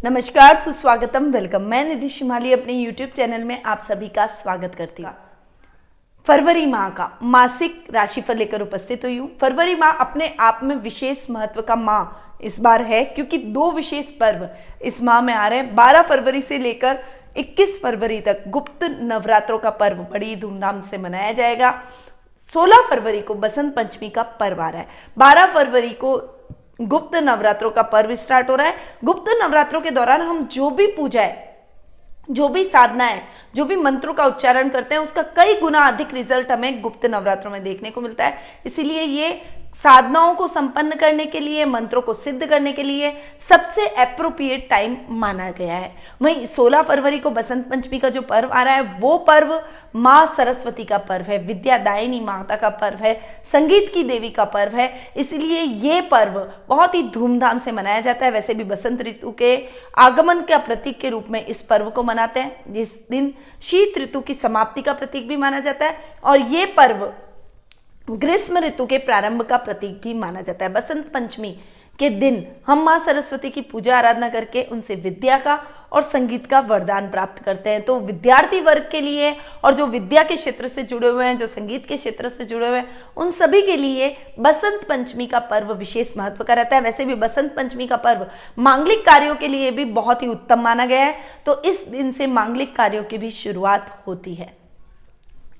नमस्कार, सुस्वागतम, वेलकम। मैं निधि शिमाली अपने YouTube चैनल में आप सभी का स्वागत करती हूँ। फरवरी माह का मासिक राशिफल लेकर उपस्थित हुई हूँ। फरवरी माह अपने आप में विशेष महत्व का माह इस बार है, क्योंकि दो विशेष पर्व इस माह में आ रहे हैं। 12 फरवरी से लेकर 21 फरवरी तक गुप्त नवरात्रों का पर्व बड़ी धूमधाम से मनाया जाएगा। 16 फरवरी को बसंत पंचमी का पर्व आ रहा है। 12 फरवरी को गुप्त नवरात्रों का पर्व स्टार्ट हो रहा है। गुप्त नवरात्रों के दौरान हम जो भी पूजा है, जो भी साधना है, जो भी मंत्रों का उच्चारण करते हैं, उसका कई गुना अधिक रिजल्ट हमें गुप्त नवरात्रों में देखने को मिलता है। इसीलिए ये साधनाओं को संपन्न करने के लिए, मंत्रों को सिद्ध करने के लिए सबसे एप्रोप्रिएट टाइम माना गया है। वहीं 16 फरवरी को बसंत पंचमी का जो पर्व आ रहा है, वो पर्व माँ सरस्वती का पर्व है, विद्यादायिनी माता का पर्व है, संगीत की देवी का पर्व है। इसलिए ये पर्व बहुत ही धूमधाम से मनाया जाता है। वैसे भी बसंत ऋतु के आगमन का प्रतीक के रूप में इस पर्व को मनाते हैं, जिस दिन शीत ऋतु की समाप्ति का प्रतीक भी माना जाता है। और ये पर्व ग्रीष्म ऋतु के प्रारंभ का प्रतीक भी माना जाता है। बसंत पंचमी के दिन हम मां सरस्वती की पूजा आराधना करके उनसे विद्या का और संगीत का वरदान प्राप्त करते हैं। तो विद्यार्थी वर्ग के लिए और जो विद्या के क्षेत्र से जुड़े हुए हैं, जो संगीत के क्षेत्र से जुड़े हुए हैं, उन सभी के लिए बसंत पंचमी का पर्व विशेष महत्व का रहता है। वैसे भी बसंत पंचमी का पर्व मांगलिक कार्यों के लिए भी बहुत ही उत्तम माना गया है। तो इस दिन से मांगलिक कार्यों की भी शुरुआत होती है।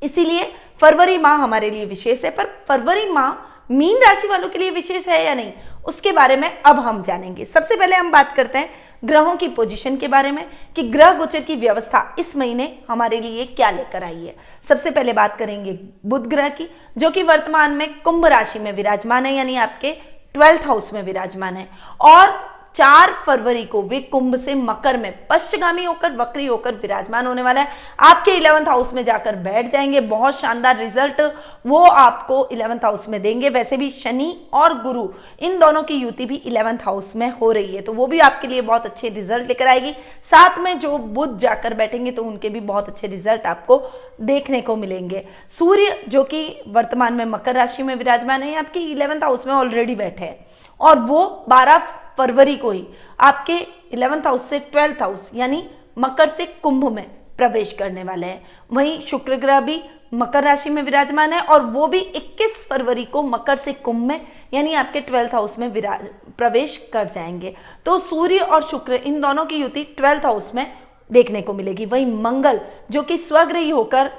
इसीलिए फरवरी माह हमारे लिए विशेष है। पर फरवरी माह मीन राशि वालों के लिए विशेष है या नहीं, उसके बारे में अब हम जानेंगे। सबसे पहले हम बात करते हैं ग्रहों की पोजीशन के बारे में, कि ग्रह गोचर की व्यवस्था इस महीने हमारे लिए क्या लेकर आई है। सबसे पहले बात करेंगे बुध ग्रह की, जो कि वर्तमान में कुंभ राशि में विराजमान है, यानी आपके 12th हाउस में विराजमान है। और 4 फरवरी को वे कुंभ से मकर में पश्चगामी होकर, वक्री होकर विराजमान होने वाला है। आपके 11th हाउस में जाकर बैठ जाएंगे। बहुत शानदार रिजल्ट वो आपको 11th हाउस में देंगे। वैसे भी शनि और गुरु इन दोनों की युति भी 11th हाउस में हो रही है, तो वो भी आपके लिए बहुत अच्छे रिजल्ट लेकर आएगी। साथ में जो बुध जाकर बैठेंगे तो उनके भी बहुत अच्छे रिजल्ट आपको देखने को मिलेंगे। सूर्य जो कि वर्तमान में मकर राशि में विराजमान है, आपके 11th हाउस में ऑलरेडी बैठे हैं, और वो 12 फरवरी को ही आपके 11th हाउस से 12th हाउस यानी मकर से कुंभ में प्रवेश करने वाले हैं। वहीं शुक्र ग्रह भी मकर राशि में विराजमान है, और वो भी 21 फरवरी को मकर से कुंभ में यानी आपके 12th हाउस में प्रवेश कर जाएंगे। तो सूर्य और शुक्र इन दोनों की युति 12th हाउस में देखने को मिलेगी। वहीं मंगल जो कि स्वग्रही होकर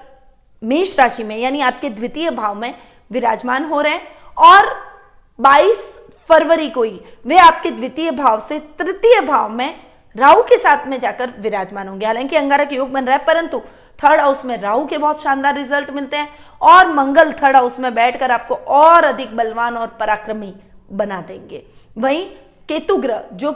मेष राशि में यानी आपके द्वितीय भाव में विराजमान हो रहे हैं, और 22 फरवरी को ही वे आपके द्वितीय भाव से तृतीय भाव में राहु के साथ में जाकर विराजमान होंगे। हालांकि अंगारक योग बन रहा है, परंतु 3rd हाउस में राहु के बहुत शानदार रिजल्ट मिलते हैं, और मंगल 3rd हाउस में बैठकर आपको और अधिक बलवान और पराक्रमी बना देंगे। वहीं केतु ग्रह जो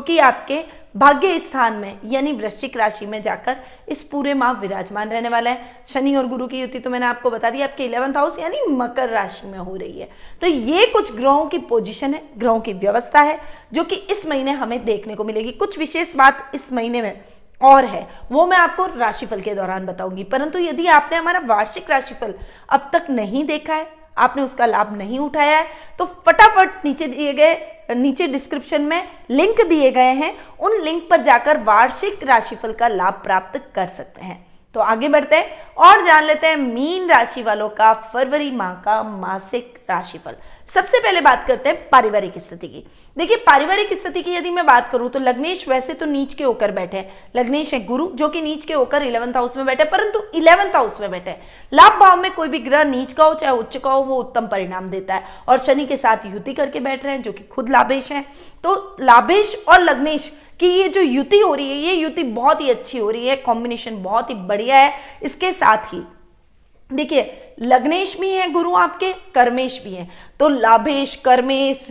कि आपके भाग्य स्थान में यानी वृश्चिक राशि में जाकर इस पूरे माह विराजमान रहने वाला है। शनि और गुरु की युति तो मैंने आपको बता दी, आपके 11th हाउस यानी मकर राशि में हो रही है। तो ये कुछ ग्रहों की पोजीशन है, ग्रहों की व्यवस्था है, जो कि इस महीने हमें देखने को मिलेगी। कुछ विशेष बात इस महीने में और है, वो मैं आपको राशिफल के दौरान बताऊंगी। परंतु यदि आपने हमारा वार्षिक राशिफल अब तक नहीं देखा है, आपने उसका लाभ नहीं उठाया है, तो फटाफट नीचे डिस्क्रिप्शन में लिंक दिए गए हैं, उन लिंक पर जाकर वार्षिक राशिफल का लाभ प्राप्त कर सकते हैं। तो आगे बढ़ते हैं और जान लेते हैं मीन राशि वालों का फरवरी माह का मासिक राशिफल। सबसे पहले बात करते हैं पारिवारिक स्थिति की। देखिए, पारिवारिक स्थिति की यदि मैं बात करूं तो लग्नेश वैसे तो नीच के होकर बैठे हैं। लग्नेश है गुरु जो कि नीच के होकर 11th हाउस में बैठे, परंतु 11th हाउस में बैठे। लाभ भाव में कोई भी ग्रह नीच का हो चाहे उच्च का हो, वो उत्तम परिणाम देता है। और शनि के साथ युति करके बैठ रहे हैं, जो कि खुद लाभेश है। तो लाभेश और लग्नेश कि ये जो युति हो रही है, ये युति बहुत ही अच्छी हो रही है, कॉम्बिनेशन बहुत ही बढ़िया है। इसके साथ ही देखिए, लग्नेश भी है गुरु आपके, कर्मेश भी है। तो लाभेश, कर्मेश,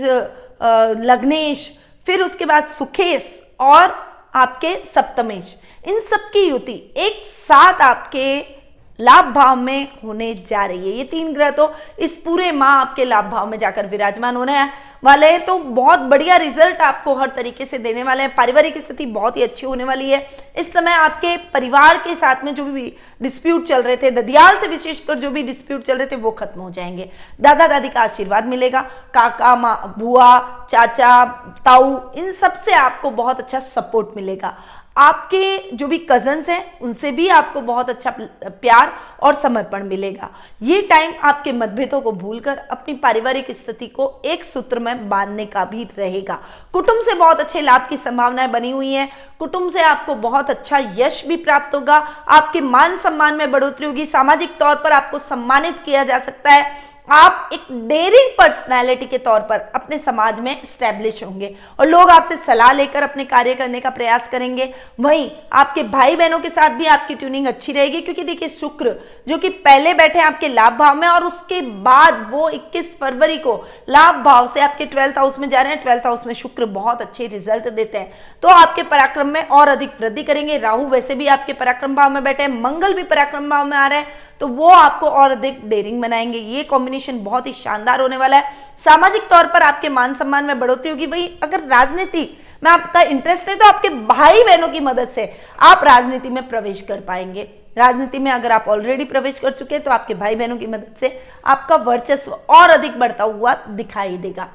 लग्नेश, फिर उसके बाद सुखेश और आपके सप्तमेश, इन सब की युति एक साथ आपके लाभ भाव में होने जा रही है। ये 3 ग्रह तो इस पूरे माह आपके लाभ भाव में जाकर विराजमान हो रहे हैं। वाले हैं, तो बहुत बढ़िया रिजल्ट आपको हर तरीके से देने वाले हैं। पारिवारिक स्थिति बहुत ही अच्छी होने वाली है। इस समय आपके परिवार के साथ में जो भी डिस्प्यूट चल रहे थे, ददियाल से विशेषकर जो भी डिस्प्यूट चल रहे थे, वो खत्म हो जाएंगे। दादा दादी का आशीर्वाद मिलेगा, काका बुआ चाचा ताऊ, इन सब से आपको बहुत अच्छा सपोर्ट मिलेगा। आपके जो भी कजन्स हैं उनसे भी आपको बहुत अच्छा प्यार और समर्पण मिलेगा। ये टाइम आपके मतभेदों को भूलकर अपनी पारिवारिक स्थिति को एक सूत्र में बांधने का भी रहेगा। कुटुंब से बहुत अच्छे लाभ की संभावनाएं बनी हुई हैं। कुटुंब से आपको बहुत अच्छा यश भी प्राप्त होगा। आपके मान सम्मान में बढ़ोतरी होगी। सामाजिक तौर पर आपको सम्मानित किया जा सकता है। आप एक डेयरिंग पर्सनैलिटी के तौर पर अपने समाज में स्टैब्लिश होंगे और लोग आपसे सलाह लेकर अपने कार्य करने का प्रयास करेंगे। वहीं आपके भाई बहनों के साथ भी आपकी ट्यूनिंग अच्छी रहेगी, क्योंकि देखिए शुक्र जो कि पहले बैठे आपके लाभ भाव में और उसके बाद वो 21 फरवरी को लाभ भाव से आपके 12th हाउस में जा रहे हैं। 12th हाउस में शुक्र बहुत अच्छे रिजल्ट देते हैं, तो आपके पराक्रम में और अधिक वृद्धि करेंगे। राहु वैसे भी आपके पराक्रम भाव में बैठे हैं, मंगल भी पराक्रम भाव में आ रहे हैं, तो वो आपको और अधिक डेयरिंग बनाएंगे। ये कॉम्बिनेशन बहुत ही शानदार होने वाला है। सामाजिक तौर पर आपके मान सम्मान में बढ़ोतरी होगी। वही अगर राजनीति में आपका इंटरेस्ट है तो आपके भाई बहनों की मदद से आप राजनीति में प्रवेश कर पाएंगे। राजनीति में अगर आप ऑलरेडी प्रवेश कर चुके हैं तो आपके भाई बहनों की मदद से आपका वर्चस्व और अधिक बढ़ता हुआ दिखाई देगा।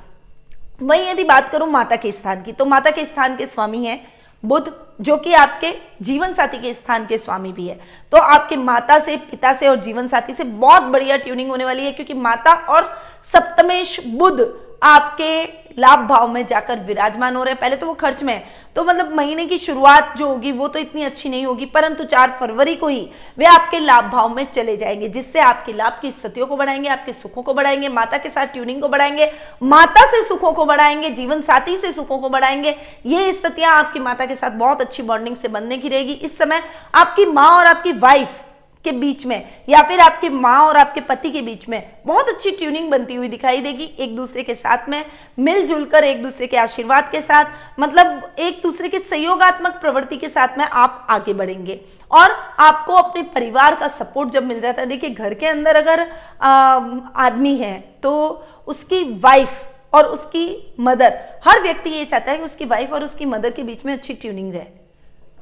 वहीं यदि बात करूं माता के स्थान की, तो माता के स्थान के स्वामी हैं बुध, जो कि आपके जीवन साथी के स्थान के स्वामी भी है। तो आपके माता से, पिता से और जीवन साथी से बहुत बढ़िया ट्यूनिंग होने वाली है, क्योंकि माता और सप्तमेश बुध आपके लाभ भाव में जाकर विराजमान हो रहे हैं। पहले तो वो खर्च में है, तो मतलब महीने की शुरुआत जो होगी वो तो इतनी अच्छी नहीं होगी, परंतु 4 फरवरी को ही वे आपके लाभ भाव में चले जाएंगे, जिससे आपके लाभ की स्थितियों को बढ़ाएंगे, आपके सुखों को बढ़ाएंगे, माता के साथ ट्यूनिंग को बढ़ाएंगे, माता से सुखों को बढ़ाएंगे, जीवन साथी से सुखों को बढ़ाएंगे। ये स्थितियां आपकी माता के साथ बहुत अच्छी बॉन्डिंग से बनने की रहेगी। इस समय आपकी माँ और आपकी वाइफ के बीच में या फिर आपके माँ और आपके पति के बीच में बहुत अच्छी ट्यूनिंग बनती हुई दिखाई देगी। एक दूसरे के साथ में मिलजुल कर, एक दूसरे के आशीर्वाद के साथ, मतलब एक दूसरे के सहयोगात्मक प्रवृत्ति के साथ में आप आगे बढ़ेंगे और आपको अपने परिवार का सपोर्ट जब मिल जाता है। देखिए, घर के अंदर अगर आदमी है तो उसकी वाइफ और उसकी मदर, हर व्यक्ति ये चाहता है कि उसकी वाइफ और उसकी मदर के बीच में अच्छी ट्यूनिंग रहे।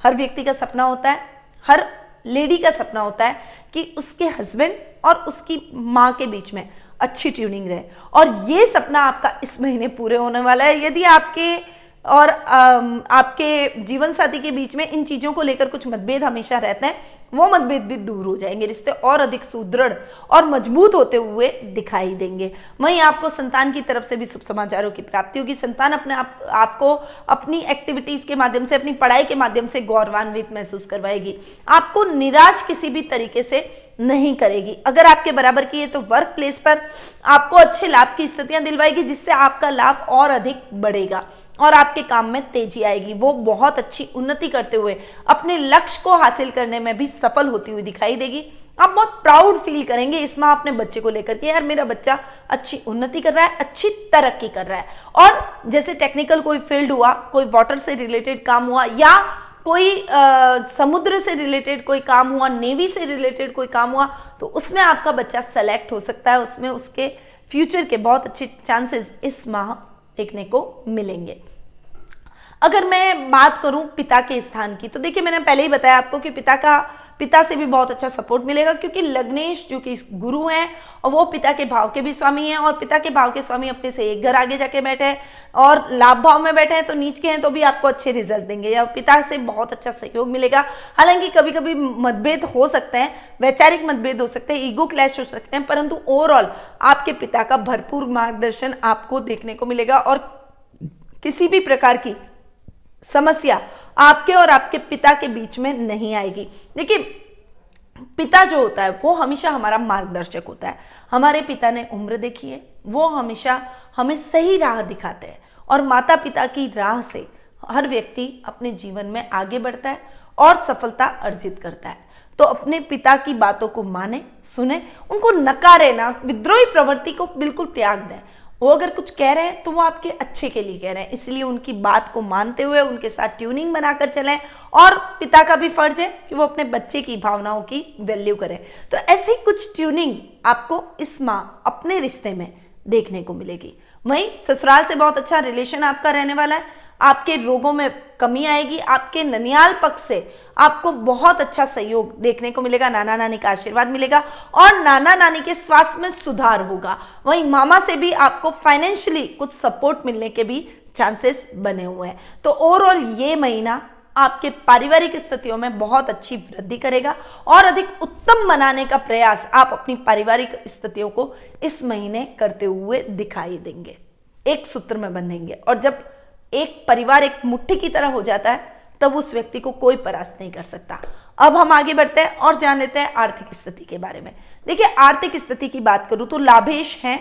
हर व्यक्ति का सपना होता है, हर लेडी का सपना होता है कि उसके हस्बैंड और उसकी माँ के बीच में अच्छी ट्यूनिंग रहे, और ये सपना आपका इस महीने पूरे होने वाला है। यदि आपके और आपके जीवन साथी के बीच में इन चीजों को लेकर कुछ मतभेद हमेशा रहते हैं, वो मतभेद भी दूर हो जाएंगे, रिश्ते और अधिक सुदृढ़ और मजबूत होते हुए दिखाई देंगे। वहीं आपको संतान की तरफ से भी शुभ समाचारों की प्राप्ति होगी। संतान अपने आपको अपनी एक्टिविटीज के माध्यम से, अपनी पढ़ाई के माध्यम से गौरवान्वित महसूस करवाएगी। आपको निराश किसी भी तरीके से नहीं करेगी। अगर आपके बराबर की है तो वर्क प्लेस पर आपको अच्छे लाभ की स्थितियां दिलवाएगी, जिससे आपका लाभ और अधिक बढ़ेगा और आपके काम में तेजी आएगी। वो बहुत अच्छी उन्नति करते हुए अपने लक्ष्य को हासिल करने में भी सफल होती हुई दिखाई देगी। आप बहुत प्राउड फील करेंगे इस माह अपने बच्चे को लेकर के, यार मेरा बच्चा अच्छी उन्नति कर रहा है, अच्छी तरक्की कर रहा है। और जैसे टेक्निकल कोई फील्ड हुआ, कोई वाटर से रिलेटेड काम हुआ, या कोई समुद्र से रिलेटेड कोई काम हुआ, नेवी से रिलेटेड कोई काम हुआ, तो उसमें आपका बच्चा सेलेक्ट हो सकता है। उसमें उसके फ्यूचर के बहुत अच्छे चांसेस इस माह देखने को मिलेंगे। अगर मैं बात करूं पिता के स्थान की, तो देखिए मैंने पहले ही बताया आपको कि पिता से भी बहुत अच्छा सपोर्ट मिलेगा, क्योंकि लग्नेश जो कि गुरु हैं और वो पिता के भाव के भी स्वामी हैं, और पिता के भाव के स्वामी अपने से एक घर आगे जाके बैठे हैं और लाभ भाव में बैठे हैं, तो नीच के हैं तो भी आपको अच्छे रिजल्ट देंगे या पिता से बहुत अच्छा सहयोग मिलेगा। हालांकि कभी कभी मतभेद हो सकते हैं, वैचारिक मतभेद हो सकते हैं, ईगो क्लैश हो सकते हैं, परंतु ओवरऑल आपके पिता का भरपूर मार्गदर्शन आपको देखने को मिलेगा और किसी भी प्रकार की समस्या आपके और आपके पिता के बीच में नहीं आएगी। देखिए, पिता जो होता है वो हमेशा हमारा मार्गदर्शक होता है। हमारे पिता ने उम्र देखी है, वो हमेशा हमें सही राह दिखाते हैं, और माता पिता की राह से हर व्यक्ति अपने जीवन में आगे बढ़ता है और सफलता अर्जित करता है। तो अपने पिता की बातों को माने, सुने, उनको नकारे ना, विद्रोही प्रवृत्ति को बिल्कुल त्याग दें। वो अगर कुछ कह रहे हैं तो वो आपके अच्छे के लिए कह रहे हैं, इसलिए उनकी बात को मानते हुए उनके साथ ट्यूनिंग बनाकर चलें। और पिता का भी फर्ज है कि वो अपने बच्चे की भावनाओं की वैल्यू करें। तो ऐसी कुछ ट्यूनिंग आपको इस माह अपने रिश्ते में देखने को मिलेगी। वहीं ससुराल से बहुत अच्छा रिलेशन आपका रहने वाला है, आपके रोगों में कमी आएगी, आपके ननियाल पक्ष से आपको बहुत अच्छा सहयोग देखने को मिलेगा, नाना नानी का आशीर्वाद मिलेगा और नाना नानी के स्वास्थ्य में सुधार होगा। वहीं मामा से भी आपको फाइनेंशियली कुछ सपोर्ट मिलने के भी चांसेस बने हुए हैं। तो ओवरऑल ये महीना आपके पारिवारिक स्थितियों में बहुत अच्छी वृद्धि करेगा और अधिक उत्तम बनाने का प्रयास आप अपनी पारिवारिक स्थितियों को इस महीने करते हुए दिखाई देंगे, एक सूत्र में बंधेंगे। और जब एक परिवार एक मुट्ठी की तरह हो जाता है तब उस व्यक्ति को कोई परास्त नहीं कर सकता। अब हम आगे बढ़ते हैं और जान लेते हैं आर्थिक स्थिति के बारे में। देखिए, आर्थिक स्थिति की बात करूं तो लाभेश हैं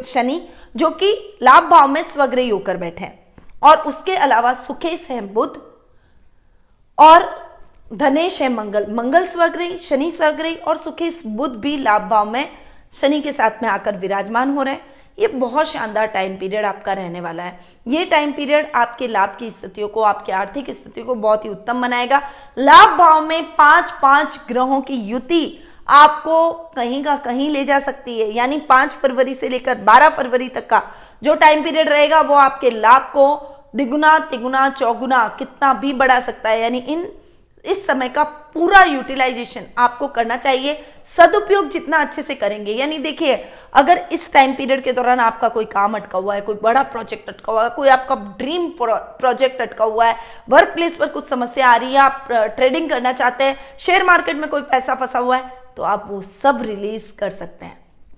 शनि, जो कि लाभ भाव में स्वग्रही होकर बैठे हैं, और उसके अलावा सुखेश है बुध और धनेश है मंगल। मंगल स्वग्रही, शनि स्वग्रही और सुखेश बुध भी लाभ भाव में शनि के साथ में आकर विराजमान हो रहे हैं। ये बहुत शानदार टाइम पीरियड आपका रहने वाला है। ये टाइम पीरियड आपके लाभ की स्थितियों को, आपकी आर्थिक स्थिति को बहुत ही उत्तम बनाएगा। लाभ भाव में 5-5 ग्रहों की युति आपको कहीं का कहीं ले जा सकती है, यानी 5 फरवरी से लेकर 12 फरवरी तक का जो टाइम पीरियड रहेगा वो आपके लाभ को द्विगुना तिगुना चौगुना कितना भी बढ़ा सकता है। यानी इस समय का पूरा यूटिलाइजेशन आपको करना चाहिए, सदुपयोग जितना अच्छे से करेंगे। यानी देखिए, अगर इस टाइम पीरियड के दौरान आपका कोई काम अटका हुआ है, कोई बड़ा प्रोजेक्ट अटका हुआ है, कोई आपका ड्रीम प्रोजेक्ट अटका हुआ है, वर्क प्लेस पर कुछ समस्या आ रही है, आप ट्रेडिंग करना चाहते हैं, शेयर मार्केट में कोई पैसा फंसा हुआ है, तो आप वो सब रिलीज कर सकते हैं।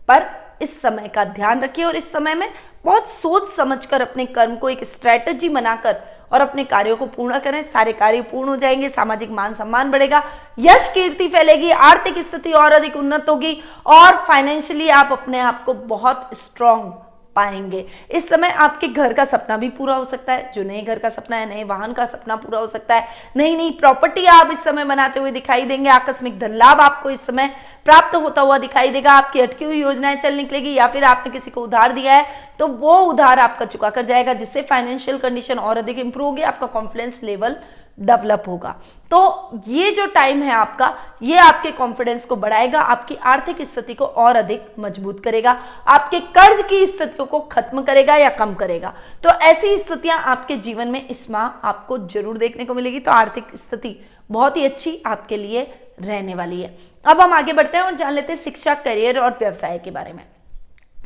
पर इस समय का ध्यान रखिए और इस समय में बहुत सोच समझकर अपने कर्म को एक स्ट्रैटेजी बनाकर और अपने कार्यों को पूर्ण करें। सारे कार्य पूर्ण हो जाएंगे, सामाजिक मान सम्मान बढ़ेगा, यश कीर्ति फैलेगी, आर्थिक स्थिति और अधिक उन्नत होगी और फाइनेंशियली आप अपने आप को बहुत स्ट्रांग पाएंगे। इस समय आपके घर का सपना भी पूरा हो सकता है, जो नए घर का सपना है, नए वाहन का सपना पूरा हो सकता है, नई नई प्रॉपर्टी आप इस समय बनाते हुए दिखाई देंगे, आकस्मिक धन लाभ आपको इस समय प्राप्त होता हुआ दिखाई देगा, आपकी अटकी हुई योजनाएं चल निकलेगी, या फिर आपने किसी को उधार दिया है तो वो उधार आपका चुका कर जाएगा, जिससे फाइनेंशियल कंडीशन और अधिक इंप्रूव होगी, आपका कॉन्फिडेंस लेवल डेवलप होगा। तो ये जो टाइम है आपका, ये आपके कॉन्फिडेंस को बढ़ाएगा, आपकी आर्थिक स्थिति को और अधिक मजबूत करेगा, आपके कर्ज की स्थितियों को खत्म करेगा या कम करेगा। तो ऐसी स्थितियां आपके जीवन में इस माह आपको जरूर देखने को मिलेगी। तो आर्थिक स्थिति बहुत ही अच्छी आपके लिए रहने वाली है। अब हम आगे बढ़ते हैं और जान लेते हैं शिक्षा, करियर और व्यवसाय के बारे में।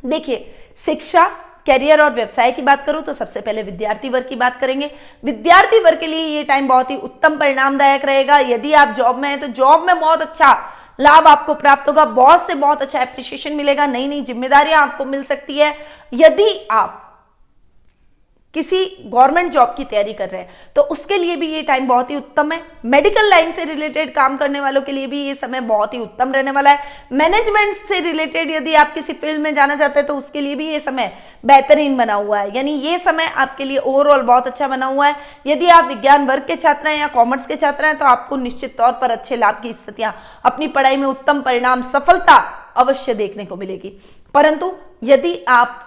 देखिए, शिक्षा, करियर और व्यवसाय की बात करूं तो सबसे पहले विद्यार्थी वर्ग की बात करेंगे। विद्यार्थी वर्ग के लिए ये टाइम बहुत ही उत्तम परिणामदायक रहेगा। यदि आप जॉब में हैं तो जॉब में बहुत अच्छा लाभ आपको प्राप्त होगा, बॉस से बहुत अच्छा एप्रिसिएशन मिलेगा, नई नई जिम्मेदारियां आपको मिल सकती है। यदि आप किसी गवर्नमेंट जॉब की तैयारी कर रहे हैं तो उसके लिए भी ये टाइम बहुत ही उत्तम है। मेडिकल लाइन से रिलेटेड काम करने वालों के लिए भी ये समय बहुत ही उत्तम रहने वाला है। मैनेजमेंट से रिलेटेड यदि आप किसी फील्ड में जाना चाहते हैं तो उसके लिए भी ये समय बेहतरीन बना हुआ है, यानी ये समय आपके लिए ओवरऑल बहुत अच्छा बना हुआ है। यदि आप विज्ञान वर्ग के छात्र हैं या कॉमर्स के छात्र हैं तो आपको निश्चित तौर पर अच्छे लाभ की स्थितियां, अपनी पढ़ाई में उत्तम परिणाम, सफलता अवश्य देखने को मिलेगी। परंतु यदि आप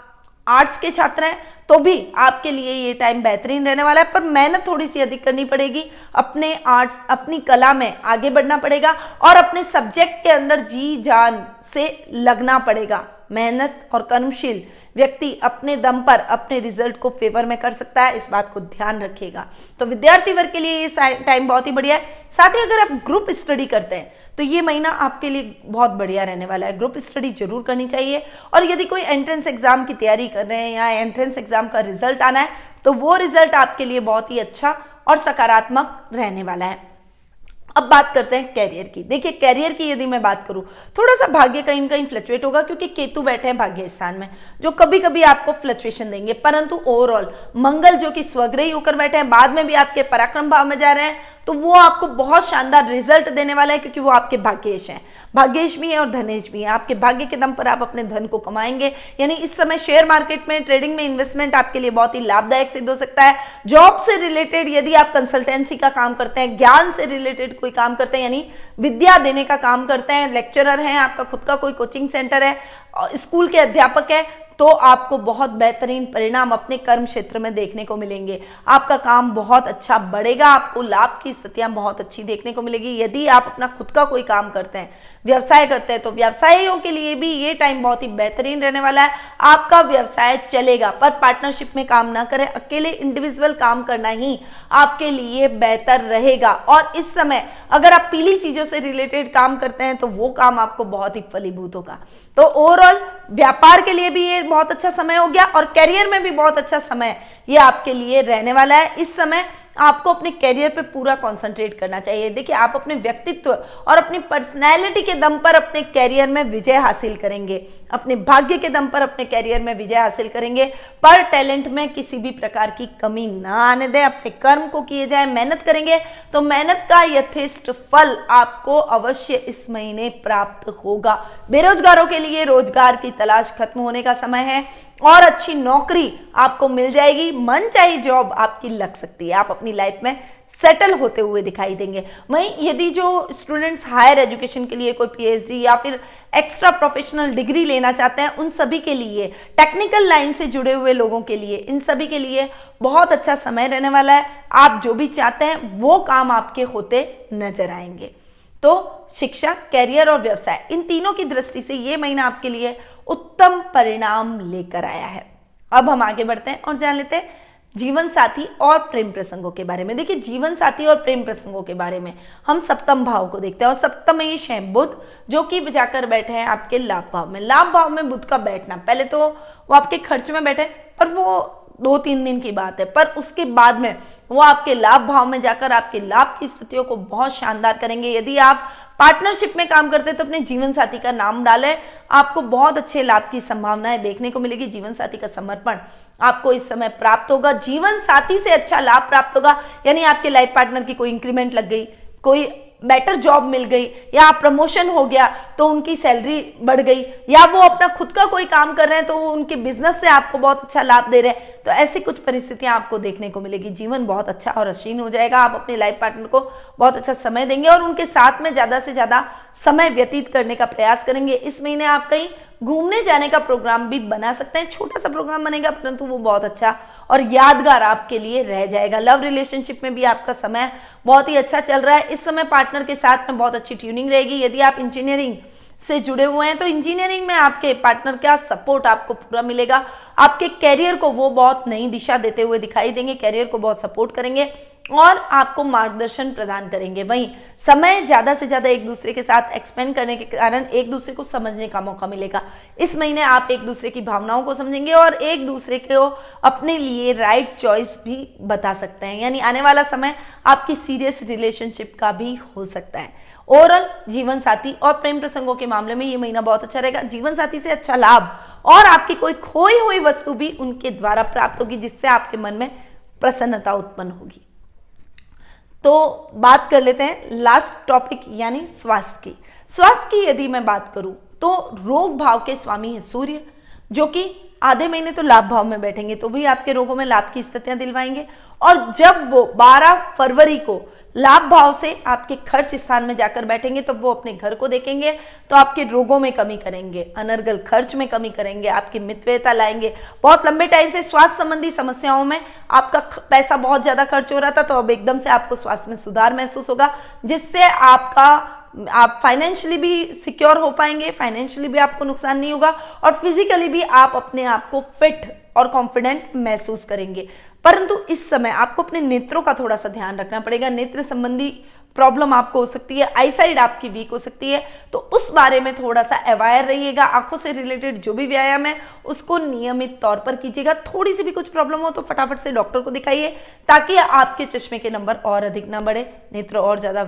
आर्ट्स के छात्र हैं तो भी आपके लिए ये टाइम बेहतरीन रहने वाला है, पर मेहनत थोड़ी सी अधिक करनी पड़ेगी, अपने आर्ट्स, अपनी कला में आगे बढ़ना पड़ेगा और अपने सब्जेक्ट के अंदर जी जान से लगना पड़ेगा। मेहनत और कर्मशील व्यक्ति अपने दम पर अपने रिजल्ट को फेवर में कर सकता है, इस बात को ध्यान रखिएगा। तो विद्यार्थी वर्ग के लिए ये टाइम बहुत ही बढ़िया है। साथ ही अगर आप ग्रुप स्टडी करते हैं तो ये महीना आपके लिए बहुत बढ़िया रहने वाला है, ग्रुप स्टडी जरूर करनी चाहिए। और यदि कोई एंट्रेंस एग्जाम की तैयारी कर रहे हैं या एंट्रेंस एग्जाम का रिजल्ट आना है तो वो रिजल्ट आपके लिए बहुत ही अच्छा और सकारात्मक रहने वाला है। अब बात करते हैं कैरियर की। देखिए, कैरियर की यदि मैं बात करूं, थोड़ा सा भाग्य कहीं न कहीं फ्लक्चुएट होगा क्योंकि केतु बैठे हैं भाग्य स्थान में, जो कभी कभी आपको फ्लक्चुएशन देंगे। परंतु ओवरऑल मंगल जो कि स्वग्रही होकर बैठे हैं, बाद में भी आपके पराक्रम भाव में जा रहे हैं, तो वो आपको बहुत शानदार रिजल्ट देने वाला है क्योंकि वो आपके भाग्येश हैं। भाग्येश भी है और धनेश भी है। आपके भाग्य के दम पर आप अपने धन को कमाएंगे। यानी इस समय शेयर मार्केट में, ट्रेडिंग में इन्वेस्टमेंट आपके लिए बहुत ही लाभदायक सिद्ध हो सकता है। जॉब से रिलेटेड यदि आप कंसल्टेंसी का काम करते हैं, ज्ञान से रिलेटेड कोई काम करते हैं, यानी विद्या देने का काम करते हैं, लेक्चरर हैं, आपका खुद का कोई कोचिंग सेंटर है, स्कूल के अध्यापक है, तो आपको बहुत बेहतरीन परिणाम अपने कर्म क्षेत्र में देखने को मिलेंगे। आपका काम बहुत अच्छा बढ़ेगा, आपको लाभ की स्थितियां बहुत अच्छी देखने को मिलेगी। यदि आप अपना खुद का कोई काम करते हैं, व्यवसाय करते हैं, तो व्यवसायियों के लिए भी ये टाइम बहुत ही बेहतरीन रहने वाला है। आपका व्यवसाय चलेगा, पर पार्टनरशिप में काम ना करें, अकेले इंडिविजुअल काम करना ही आपके लिए बेहतर रहेगा। और इस समय अगर आप पीली चीजों से रिलेटेड काम करते हैं तो वो काम आपको बहुत ही फलीभूत होगा। तो ओवरऑल व्यापार के लिए भी ये बहुत अच्छा समय हो गया और करियर में भी बहुत अच्छा समय ये आपके लिए रहने वाला है। इस समय आपको अपने करियर पे पूरा कंसंट्रेट करना चाहिए। देखिए, आप अपने व्यक्तित्व और अपनी पर्सनैलिटी के दम पर अपने करियर में विजय हासिल करेंगे, अपने भाग्य के दम पर अपने करियर में विजय हासिल करेंगे, पर टैलेंट में किसी भी प्रकार की कमी ना आने दें। अपने कर्म को किए जाए, मेहनत करेंगे तो मेहनत का यथेष्ट फल आपको अवश्य इस महीने प्राप्त होगा। बेरोजगारों के लिए रोजगार की तलाश खत्म होने का समय है और अच्छी नौकरी आपको मिल जाएगी। मनचाही जॉब आपकी लग सकती है, आप अपनी लाइफ में सेटल होते हुए दिखाई देंगे। वहीं यदि जो स्टूडेंट्स हायर एजुकेशन के लिए कोई पीएचडी या फिर एक्स्ट्रा प्रोफेशनल डिग्री लेना चाहते हैं, उन सभी के लिए, टेक्निकल लाइन से जुड़े हुए लोगों के लिए, इन सभी के लिए बहुत अच्छा समय रहने वाला है। आप जो भी चाहते हैं वो काम आपके होते नजर आएंगे। तो शिक्षा, कैरियर और व्यवसाय, इन तीनों की दृष्टि से ये महीना आपके लिए उत्तम परिणाम लेकर आया है। अब हम आगे बढ़ते हैं और जान लेते हैं जीवन साथी और प्रेम प्रसंगों के बारे में। देखिए, जीवन साथी और प्रेम प्रसंगों के बारे में हम सप्तम भाव को देखते हैं और सप्तमेश है बुध, जो कि जाकर बैठे हैं आपके लाभ भाव में। लाभ भाव में बुध का बैठना, पहले तो वो आपके खर्च में बैठे और वो 2-3 दिन की बात है, पर उसके बाद में वो आपके लाभ भाव में जाकर आपके लाभ की स्थितियों को बहुत शानदार करेंगे। यदि आप पार्टनरशिप में काम करते हैं तो अपने जीवन साथी का नाम डालें, आपको बहुत अच्छे लाभ की संभावनाएं देखने को मिलेगी। जीवन साथी का समर्पण आपको इस समय प्राप्त होगा, जीवन साथी से अच्छा लाभ प्राप्त होगा। यानी आपके लाइफ पार्टनर की कोई इंक्रीमेंट लग गई, कोई बेटर जॉब मिल गई, या प्रमोशन हो गया तो उनकी सैलरी बढ़ गई, या वो अपना खुद का कोई काम कर रहे हैं तो उनके बिजनेस से आपको बहुत अच्छा लाभ दे रहे हैं। तो ऐसी कुछ परिस्थितियां आपको देखने को मिलेगी। जीवन बहुत अच्छा और हसीन हो जाएगा। आप अपने लाइफ पार्टनर को बहुत अच्छा समय देंगे और उनके साथ में ज्यादा से ज्यादा समय व्यतीत करने का प्रयास करेंगे। इस महीने आप कहीं घूमने जाने का प्रोग्राम भी बना सकते हैं। छोटा सा प्रोग्राम बनेगा, परंतु वो बहुत अच्छा और यादगार आपके लिए रह जाएगा। लव रिलेशनशिप में भी आपका समय बहुत ही अच्छा चल रहा है। इस समय पार्टनर के साथ में बहुत अच्छी ट्यूनिंग रहेगी। यदि आप इंजीनियरिंग से जुड़े हुए हैं तो इंजीनियरिंग में आपके पार्टनर का सपोर्ट आपको पूरा मिलेगा। आपके कैरियर को वो बहुत नई दिशा देते हुए दिखाई देंगे, कैरियर को बहुत सपोर्ट करेंगे और आपको मार्गदर्शन प्रदान करेंगे। वहीं समय ज्यादा से ज्यादा एक दूसरे के साथ एक्सपेंड करने के कारण एक दूसरे को समझने का मौका मिलेगा। इस महीने आप एक दूसरे की भावनाओं को समझेंगे और एक दूसरे को अपने लिए राइट चॉइस भी बता सकते हैं। यानी आने वाला समय आपकी सीरियस रिलेशनशिप का भी हो सकता है। ओवरऑल जीवन साथी और प्रेम प्रसंगों के मामले में ये महीना बहुत अच्छा रहेगा। जीवन साथी से अच्छा लाभ और आपकी कोई खोई हुई वस्तु भी उनके द्वारा प्राप्त होगी, जिससे आपके मन में प्रसन्नता उत्पन्न होगी। तो बात कर लेते हैं लास्ट टॉपिक यानी स्वास्थ्य की। स्वास्थ्य की यदि मैं बात करूं तो रोग भाव के स्वामी है सूर्य, जो कि आधे महीने तो लाभ भाव में बैठेंगे तो भी आपके रोगों में लाभ की स्थितियां दिलवाएंगे। और जब वो 12 फरवरी को लाभ भाव से आपके खर्च स्थान में जाकर बैठेंगे तो वो अपने घर को देखेंगे तो आपके रोगों में कमी करेंगे, अनर्गल खर्च में कमी करेंगे, आपकी मितव्ययता लाएंगे। बहुत लंबे टाइम से स्वास्थ्य संबंधी समस्याओं में आपका पैसा बहुत ज्यादा खर्च हो रहा था, तो अब एकदम से आपको स्वास्थ्य में सुधार महसूस होगा, जिससे आप फाइनेंशियली भी सिक्योर हो पाएंगे, फाइनेंशियली भी आपको नुकसान नहीं होगा और फिजिकली भी आप अपने आप को फिट और कॉन्फिडेंट महसूस करेंगे। परंतु इस समय आपको अपने नेत्रों का थोड़ा सा ध्यान रखना पड़ेगा। नेत्र संबंधी प्रॉब्लम आपको हो सकती है, आई साइड आपकी वीक हो सकती है, तो उस बारे में थोड़ा सा अवेयर रहिएगा। आंखों से रिलेटेड जो भी व्यायाम है उसको नियमित तौर पर कीजिएगा। थोड़ी सी भी कुछ प्रॉब्लम हो तो फटाफट से डॉक्टर को दिखाइए, ताकि आपके चश्मे के नंबर और अधिक ना बढ़े, नेत्र और ज्यादा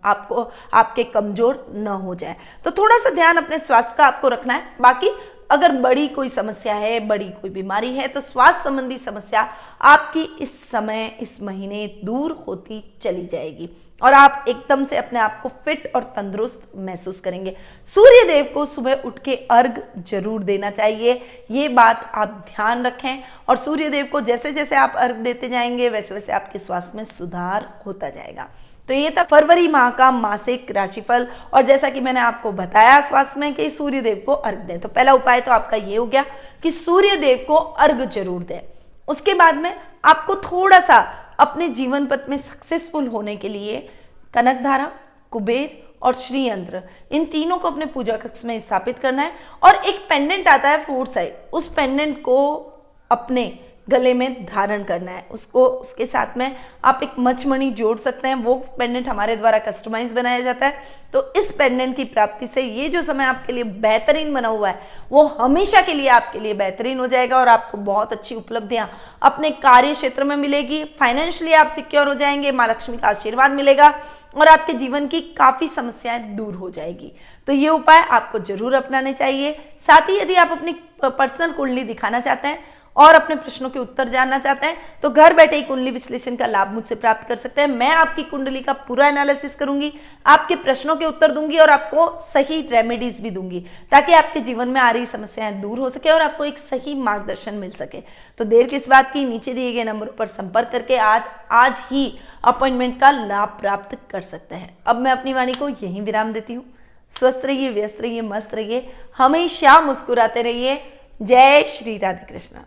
आपको आपके कमजोर न हो जाए। तो थोड़ा सा ध्यान अपने स्वास्थ्य का आपको रखना है। बाकी अगर बड़ी कोई समस्या है, बड़ी कोई बीमारी है, तो स्वास्थ्य संबंधी समस्या आपकी इस समय, इस महीने दूर होती चली जाएगी और आप एकदम से अपने आप को फिट और तंदुरुस्त महसूस करेंगे। सूर्य देव को सुबह उठ के अर्घ जरूर देना चाहिए, ये बात आप ध्यान रखें। और सूर्य देव को जैसे जैसे आप अर्घ देते जाएंगे वैसे वैसे आपके स्वास्थ्य में सुधार होता जाएगा। तो ये था फरवरी माह का मासिक राशिफल। और जैसा कि मैंने आपको बताया स्वास्थ्य में कि सूर्य देव को अर्घ दें, तो पहला उपाय तो आपका ये हो गया। कि सूर्य देव को अर्घ जरूर दें। उसके बाद में आपको थोड़ा सा अपने जीवन पथ में सक्सेसफुल होने के लिए कनकधारा, कुबेर और श्री यंत्र, इन तीनों को अपने पूजा कक्ष में स्थापित करना है। और एक पेंडेंट आता है 4 साइड, उस पेंडेंट को अपने गले में धारण करना है। उसके साथ में आप एक मचमणि जोड़ सकते हैं, वो पेंडेंट हमारे द्वारा कस्टमाइज बनाया जाता है। तो इस पेंडेंट की प्राप्ति से ये जो समय आपके लिए बेहतरीन बना हुआ है वो हमेशा के लिए आपके लिए बेहतरीन हो जाएगा और आपको बहुत अच्छी उपलब्धियां अपने कार्य क्षेत्र में मिलेगी। फाइनेंशियली आप सिक्योर हो जाएंगे, माँ लक्ष्मी का आशीर्वाद मिलेगा और आपके जीवन की काफी समस्याएं दूर हो जाएगी। तो ये उपाय आपको जरूर अपनाने चाहिए। साथ ही यदि आप अपनी पर्सनल कुंडली दिखाना चाहते हैं और अपने प्रश्नों के उत्तर जानना चाहते हैं तो घर बैठे ही कुंडली विश्लेषण का लाभ मुझसे प्राप्त कर सकते हैं। मैं आपकी कुंडली का पूरा एनालिसिस करूंगी, आपके प्रश्नों के उत्तर दूंगी और आपको सही रेमेडीज भी दूंगी ताकि आपके जीवन में आ रही समस्याएं दूर हो सके और आपको एक सही मार्गदर्शन मिल सके। तो देर किस बात की, नीचे दिए गए नंबरों पर संपर्क करके आज ही अपॉइंटमेंट का लाभ प्राप्त कर सकते हैं। अब मैं अपनी वाणी को यहीं विराम देती हूँ। स्वस्थ रहिए, व्यस्त रहिए, मस्त रहिए, हमेशा मुस्कुराते रहिए। जय श्री राधे कृष्णा।